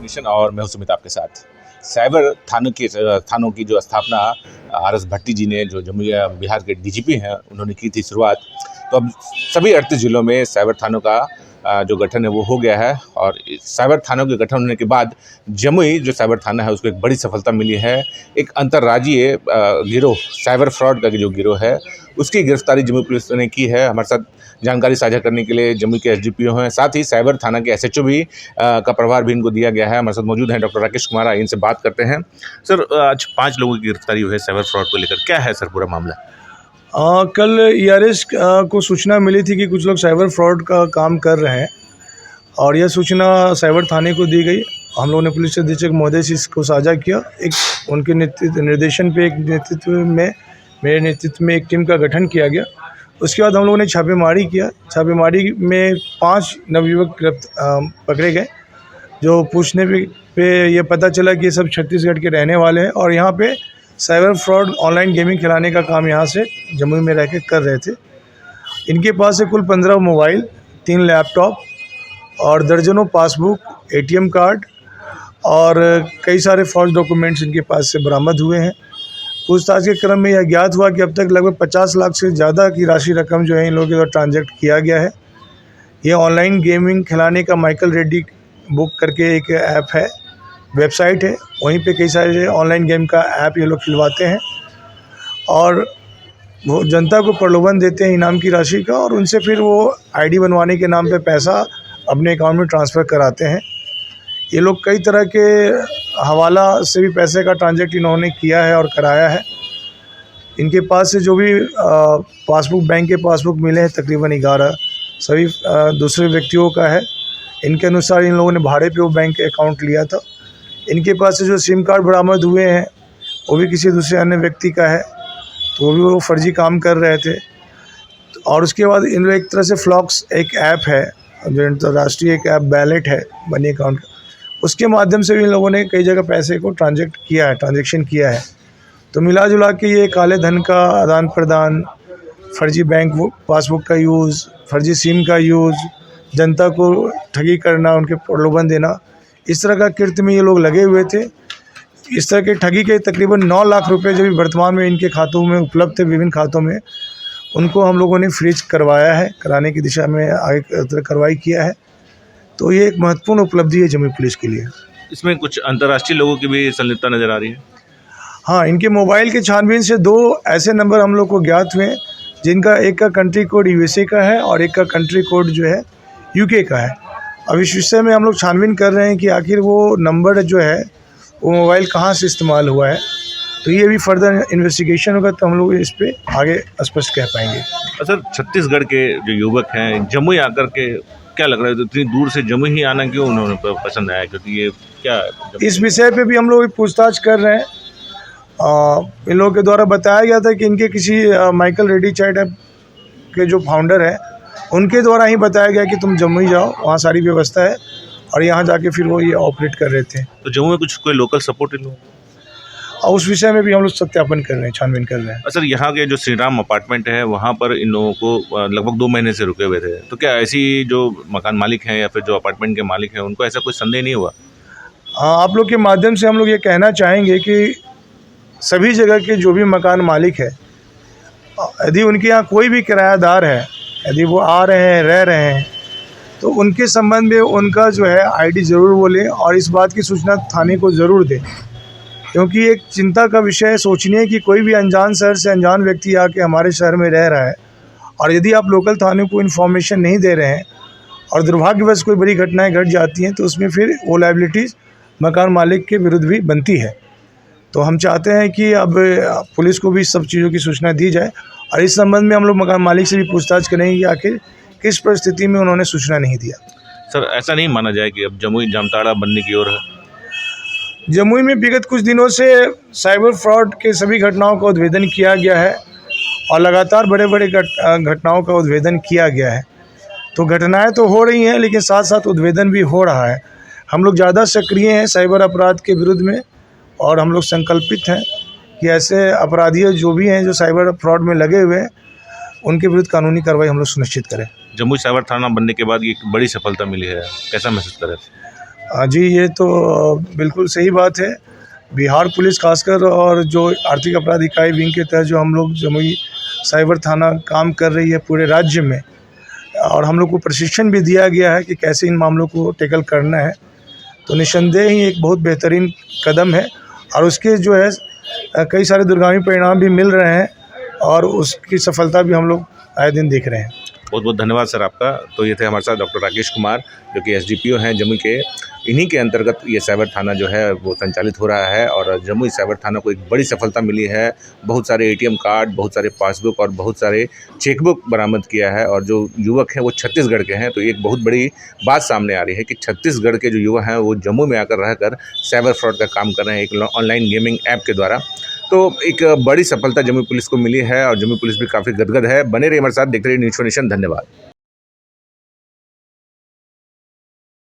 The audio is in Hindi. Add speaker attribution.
Speaker 1: डेस्टिनेशन और मैं हूं सुमित आपके साथ। साइबर थानों की जो स्थापना आर.एस. भट्टी जी ने, जो जम्मू या बिहार के डीजीपी हैं, उन्होंने की थी शुरुआत। तो अब सभी 38 जिलों में साइबर थानों का जो गठन है वो हो गया है। और साइबर थानों के गठन होने के बाद जमुई जो साइबर थाना है उसको एक बड़ी सफलता मिली है। एक अंतर्राज्यीय गिरोह, साइबर फ्रॉड का जो गिरोह है, उसकी गिरफ्तारी जम्मू पुलिस ने की है। हमारे साथ जानकारी साझा करने के लिए जम्मू के एसडीपीओ हैं, साथ ही साइबर थाना के एसएचओ भी का प्रभार भी इनको दिया गया है। हमारे साथ मौजूद हैं डॉक्टर राकेश कुमार, आइए इनसे बात करते हैं। सर, आज 5 लोगों की गिरफ्तारी हुई है साइबर फ्रॉड को लेकर, क्या है सर पूरा मामला?
Speaker 2: कल ईआरएस को सूचना मिली थी कि कुछ लोग साइबर फ्रॉड का काम कर रहे हैं और यह सूचना साइबर थाने को दी गई। हम लोगों ने पुलिस अधीक्षक महोदय से इसको साझा किया। एक उनके निर्देशन पे मेरे नेतृत्व में एक टीम का गठन किया गया। उसके बाद हम लोगों ने छापेमारी किया। छापेमारी में 5 नवयुवक पकड़े गए, जो पूछने पे ये पता चला कि ये सब छत्तीसगढ़ के रहने वाले हैं और यहाँ पे साइबर फ्रॉड ऑनलाइन गेमिंग खिलाने का काम यहाँ से जमुई में रह के कर रहे थे। इनके पास से कुल 15 मोबाइल, 3 लैपटॉप और दर्जनों पासबुक, एटीएम कार्ड और कई सारे फॉल्स डॉक्यूमेंट्स इनके पास से बरामद हुए हैं। पूछताछ के क्रम में यह ज्ञात हुआ कि अब तक लगभग 50 लाख से ज़्यादा की रकम जो है इन लोगों के द्वारा ट्रांजैक्ट किया गया है। ये ऑनलाइन गेमिंग खिलाने का माइकल रेड्डी बुक करके एक ऐप है, वेबसाइट है, वहीं पे कई सारे ऑनलाइन गेम का ऐप ये लोग खिलवाते हैं और वो जनता को प्रलोभन देते हैं इनाम की राशि का, और उनसे फिर वो आईडी बनवाने के नाम पे पैसा अपने अकाउंट में ट्रांसफ़र कराते हैं। ये लोग कई तरह के हवाला से भी पैसे का ट्रांजैक्ट इन्होंने किया है और कराया है। इनके पास से जो भी पासबुक, बैंक के पासबुक मिले हैं तकरीबन 11, सभी दूसरे व्यक्तियों का है। इनके अनुसार इन लोगों ने भाड़े पे वो बैंक अकाउंट लिया था। इनके पास से जो सिम कार्ड बरामद हुए हैं वो भी किसी दूसरे अन्य व्यक्ति का है, तो वो फर्जी काम कर रहे थे। और उसके बाद इन लोग एक तरह से फ्लॉक्स एक ऐप है, जो अंतर्राष्ट्रीय एक ऐप बैलेट है मनी अकाउंट का, उसके माध्यम से भी इन लोगों ने कई जगह पैसे को ट्रांजेक्शन किया है। तो मिला जुला के ये काले धन का आदान प्रदान, फर्जी बैंक पासबुक का यूज़, फर्जी सिम का यूज़, जनता को ठगी करना, उनके प्रलोभन देना, इस तरह का कृत्य में ये लोग लगे हुए थे। इस तरह के ठगी के तकरीबन 9 लाख रुपए जो भी वर्तमान में इनके खातों में उपलब्ध थे, विभिन्न खातों में, उनको हम लोगों ने फ्रीज करवाया है, कराने की दिशा में आगे कार्रवाई किया है। तो ये एक महत्वपूर्ण उपलब्धि है जमुई पुलिस के लिए।
Speaker 1: इसमें कुछ अंतर्राष्ट्रीय लोगों की भी संलिप्तता नजर आ रही है।
Speaker 2: हाँ, इनके मोबाइल के छानबीन से 2 ऐसे नंबर हम लोग को ज्ञात हुए, जिनका एक का कंट्री कोड यूएसए का है और एक का कंट्री कोड जो है यूके का है। अब इस विषय में हम लोग छानबीन कर रहे हैं कि आखिर वो नंबर जो है वो मोबाइल कहाँ से इस्तेमाल हुआ है। तो ये भी फर्दर इन्वेस्टिगेशन होगा तो हम लोग इस पे आगे स्पष्ट कह पाएंगे।
Speaker 1: सर, छत्तीसगढ़ के जो युवक हैं जमुई आकर के क्या लग रहा है, तो इतनी दूर से जमुई ही आना क्यों उन्होंने पसंद आया? क्योंकि ये क्या,
Speaker 2: इस विषय पे भी हम लोग पूछताछ कर रहे हैं। इन लोगों के द्वारा बताया गया था कि इनके किसी माइकल रेड्डी चैट ऐप के जो फाउंडर हैं, उनके द्वारा ही बताया गया कि तुम जमुई जाओ, वहाँ सारी व्यवस्था है, और यहाँ जाके फिर वो ये ऑपरेट कर रहे थे।
Speaker 1: तो जम्मू में कुछ कोई लोकल सपोर्ट इन लोगों?
Speaker 2: और उस विषय में भी हम लोग सत्यापन कर रहे हैं, छानबीन कर रहे हैं।
Speaker 1: सर, यहाँ के जो श्री राम अपार्टमेंट है वहाँ पर इन लोगों को लगभग 2 महीने से रुके हुए थे, तो क्या ऐसी जो मकान मालिक हैं या फिर जो अपार्टमेंट के मालिक हैं उनको ऐसा कोई संदेह नहीं हुआ?
Speaker 2: आप लोग के माध्यम से हम लोग ये कहना चाहेंगे कि सभी जगह के जो भी मकान मालिक है, यदि उनके यहाँ कोई भी किरायादार है, यदि वो आ रहे हैं, रह रहे हैं, तो उनके संबंध में उनका जो है आईडी ज़रूर बोलें और इस बात की सूचना थाने को ज़रूर दें। क्योंकि एक चिंता का विषय है, सोचनीय कि कोई भी अनजान शहर से अनजान व्यक्ति आके हमारे शहर में रह रहा है, और यदि आप लोकल थाने को इन्फॉर्मेशन नहीं दे रहे हैं और दुर्भाग्यवश कोई बड़ी घटनाएं घट जाती हैं, तो उसमें फिर वो लायबिलिटीज़ मकान मालिक के विरुद्ध भी बनती है। तो हम चाहते हैं कि अब पुलिस को भी सब चीज़ों की सूचना दी जाए, और इस संबंध में हम लोग मकान मालिक से भी पूछताछ करेंगे कि आखिर किस परिस्थिति में उन्होंने सूचना नहीं दिया।
Speaker 1: सर, ऐसा नहीं माना जाए कि अब जमुई जामताड़ा बनने की ओर है?
Speaker 2: जमुई में विगत कुछ दिनों से साइबर फ्रॉड के सभी घटनाओं का उद्भेदन किया गया है और लगातार बड़े बड़े घटनाओं का उद्भेदन किया गया है। तो घटनाएं तो हो रही हैं, लेकिन साथ साथ उद्भेदन भी हो रहा है। हम लोग ज़्यादा सक्रिय हैं साइबर अपराध के विरुद्ध में, और हम लोग संकल्पित हैं कि ऐसे अपराधी जो भी हैं जो साइबर फ्रॉड में लगे हुए हैं, उनके विरुद्ध कानूनी कार्रवाई हम लोग सुनिश्चित करें।
Speaker 1: जमुई साइबर थाना बनने के बाद ये एक बड़ी सफलता मिली है, कैसा महसूस करें?
Speaker 2: जी, ये तो बिल्कुल सही बात है। बिहार पुलिस खासकर और जो आर्थिक अपराध इकाई विंग के तहत जो हम लोग जमुई साइबर थाना काम कर रही है पूरे राज्य में, और हम लोग को प्रशिक्षण भी दिया गया है कि कैसे इन मामलों को टैकल करना है। तो निस्संदेह ही एक बहुत बेहतरीन कदम है और उसके जो है कई सारे दूरगामी परिणाम भी मिल रहे हैं और उसकी सफलता भी हम लोग आए दिन देख रहे हैं।
Speaker 1: बहुत बहुत धन्यवाद सर आपका। तो ये थे हमारे साथ डॉक्टर राकेश कुमार, जो कि एसडीपीओ हैं जमुई के। इन्हीं के अंतर्गत ये साइबर थाना जो है वो संचालित हो रहा है और जमुई साइबर थाना को एक बड़ी सफलता मिली है। बहुत सारे एटीएम कार्ड, बहुत सारे पासबुक और बहुत सारे चेकबुक बरामद किया है और जो युवक हैं वो छत्तीसगढ़ के हैं। तो एक बहुत बड़ी बात सामने आ रही है कि छत्तीसगढ़ के जो युवा हैं वो जम्मू में आकर रहकर साइबर फ्रॉड का काम कर रहे हैं एक ऑनलाइन गेमिंग ऐप के द्वारा। तो एक बड़ी सफलता जमुई पुलिस को मिली है और जमुई पुलिस भी काफ़ी गदगद है। बने रहिए हमारे साथ, देखते रहिए न्यूज़ नेशन। धन्यवाद।